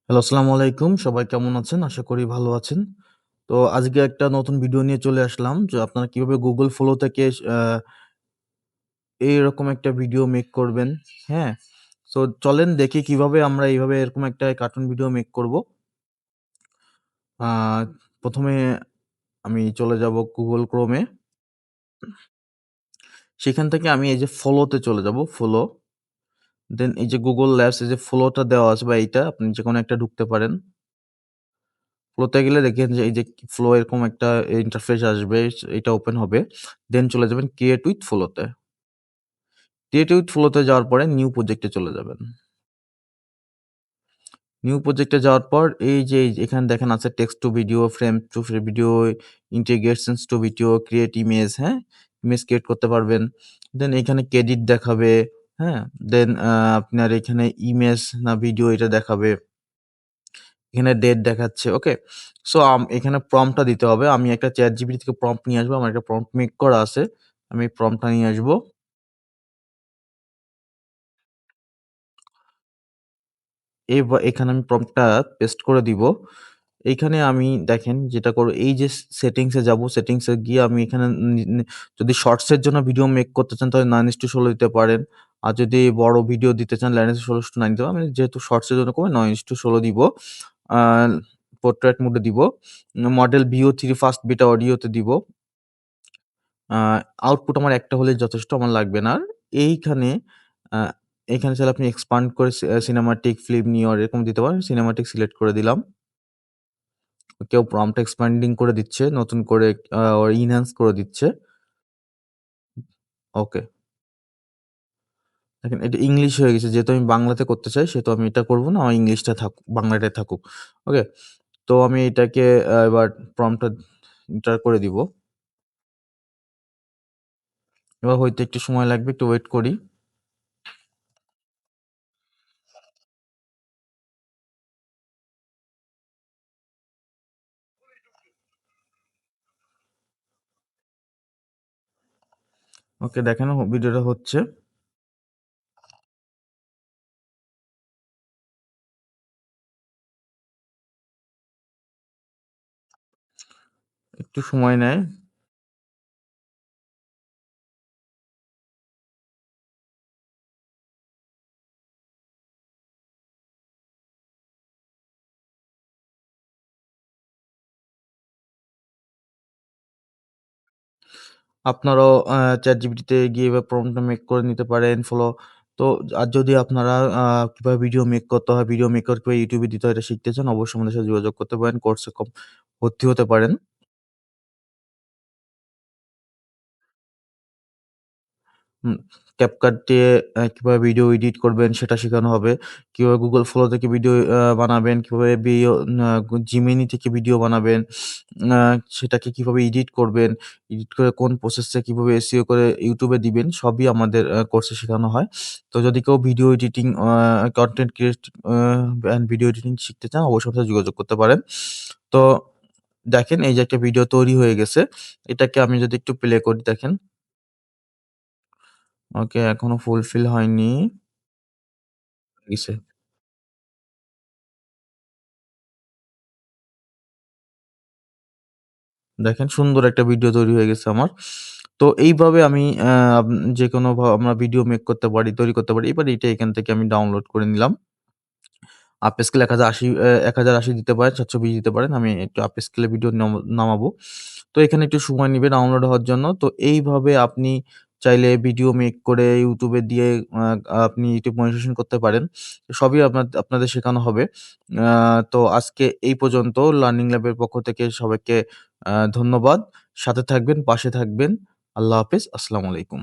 Hello, আসসালামু আলাইকুম। সবাই কেমন আছেন? আশা করি ভালো আছেন। তো আজকে একটা নতুন ভিডিও নিয়ে চলে আসলাম যে আপনারা কিভাবে Google Flow থেকে এইরকম একটা ভিডিও মেক করবেন। হ্যাঁ? সো চলেন দেখি কিভাবে আমরা এইভাবে এরকম একটা কার্টুন ভিডিও মেক করব। আ ১ম এ আমি চলে যাব Google Chrome এ। সেখান থেকে আমি এই যে Flow তে চলে যাব, Flow। দেন এই যে Google Labs এই যে Flow টা দেওয়া আছে বা এইটা আপনি যেকোনো একটা ঢুকতে পারেন। Flow তে গেলে দেখেন যে এই যে Flow এরকম একটা ইন্টারফেস আসবে, এটা ওপেন হবে। দেন চলে যাবেন Create with Flow তে। Create with Flow তে যাওয়ার পরে নিউ প্রজেক্ট এ চলে যাবেন। নিউ প্রজেক্ট এ যাওয়ার পর এই যে এখানে দেখেন আছে text to video, frame to video, integrations to video, create image, হ্যাঁ? ইমেজ ক্রিয়েট করতে পারবেন। দেন এখানে ক্রেডিট দেখাবে, হ্যাঁ? দেন আপনার এখানে ইমেজ না ভিডিও এটা দেখাবে। এখানে ডেট দেখাচ্ছে, ওকে? সো এখানে প্রম্পটটা দিতে হবে। আমি একটা ChatGPT থেকে প্রম্পট নিয়ে আসবো। আমার একটা প্রম্পট মেক করা আছে। আমি প্রম্পটটা নিয়ে আসবো। এখানে আমি প্রম্পটটা পেস্ট করে দিব। এইখানে আমি দেখেন যেটা করব এই যে সেটিংস এ যাবো, সেটিংস এ গিয়ে আমি এখানে নি নি যদি শর্টস এর জন্য ভিডিও মেক করতে চান তাহলে 9:16 দিতে পারেন। আর যদি বড় ভিডিও দিতে চান 11:16:9 দিতে পারেন। আমি যেহেতু শর্টস এর জন্য করব 9:16 দিব। আ পোর্ট্রেট মোড এ দিব। মডেল VO3 ফাস্ট বিটা অডিওতে দিব। আ আউটপুট আমার একটা হলেই যথেষ্ট, আমার লাগবে না আর। এইখানে আ এখানে চাইলে আপনি এক্সপান্ড করে সিনেমাটিক, ফিল্ম নিয়র এরকম দিতে পারেন। সিনেমাটিক সিলেক্ট করে দিলাম। কেউ প্রম্পট এক্সপ্যান্ডিং করে দিচ্ছে, নতুন করে এনহান্স করে দিচ্ছে। ওকে। দেখেন এটা ইংলিশ হয়ে গেছে। যেহেতু আমি বাংলাতে করতে চাই সেহেতু আমি এটা করব না। আমার ইংলিশটা বাংলাটাই থাকুক। ওকে। তো আমি এটাকে এবার প্রম্পটটা এন্টার করে দিব। এবার হইতে একটু সময় লাগবে, একটু ওয়েট করি। ওকে দেখেন ভিডিওটা হচ্ছে। একটু সময় নেয়। আপনারাও ChatGPT তে গিয়ে এবার প্রম্পটটা মেক করে নিতে পারেন ফলো। তো আর যদি আপনারা কিভাবে ভিডিও মেক করতে হয়, ভিডিও মেকার কিভাবে YouTube এ দিতে হয় এটা শিখতে চান অবশ্যই আমাদের সাথে যোগাযোগ করতে পারেন। কোর্সে ভর্তি হতে পারেন। হুম, CapCut দিয়ে কিভাবে ভিডিও এডিট করবেন সেটা শেখানো হবে। কিভাবে Google Flow থেকে ভিডিও বানাবেন, কিভাবে Gemini থেকে ভিডিও বানাবেন, আ সেটাকে কিভাবে এডিট করবেন, এডিট করে কোন প্রসেসে কিভাবে SEO করে YouTube এ দিবেন সবই আমাদের কোর্সে শেখানো হয়। তো যদি কেউ video editing content and video editing শিখতে চান অবশ্যই আমাদের সাথে যোগাযোগ করতে পারেন। তো দেখেন এই যে একটা ভিডিও তৈরি হয়ে গেছে। এটাকে আমি যদি একটু প্লে করি দেখেন। ওকে এখনো ফুলফিল হয়নি। গেছে। দেখেন সুন্দর একটা ভিডিও তৈরি হয়ে গেছে আমার। তো এইভাবে আমি যেকোনো আমরা ভিডিও মেক করতে পারি, তৈরি করতে পারি। এবার এইটা এখান থেকে আমি ডাউনলোড করে নিলাম। আপ স্কেল ১০৮০ দিতে পারেন, ৭২০ দিতে পারেন। আমি একটু আপ স্কেলে ভিডিও নামাবো। তো এখানে একটু সময় নিবে ডাউনলোড হওয়ার জন্য। তো এইভাবে আপনি চাইলে ভিডিও মেক করে YouTube এ দিয়ে আ আপনি YouTube মনিটাইজেশন করতে পারেন। সবই আপনাদের শেখানো হবে। আ তো আজকে এই পর্যন্ত লার্নিং ল্যাব এর পক্ষ থেকে সবাইকে ধন্যবাদ। সাথে থাকবেন, পাশে থাকবেন। আল্লাহ হাফেজ। আসসালামু আলাইকুম।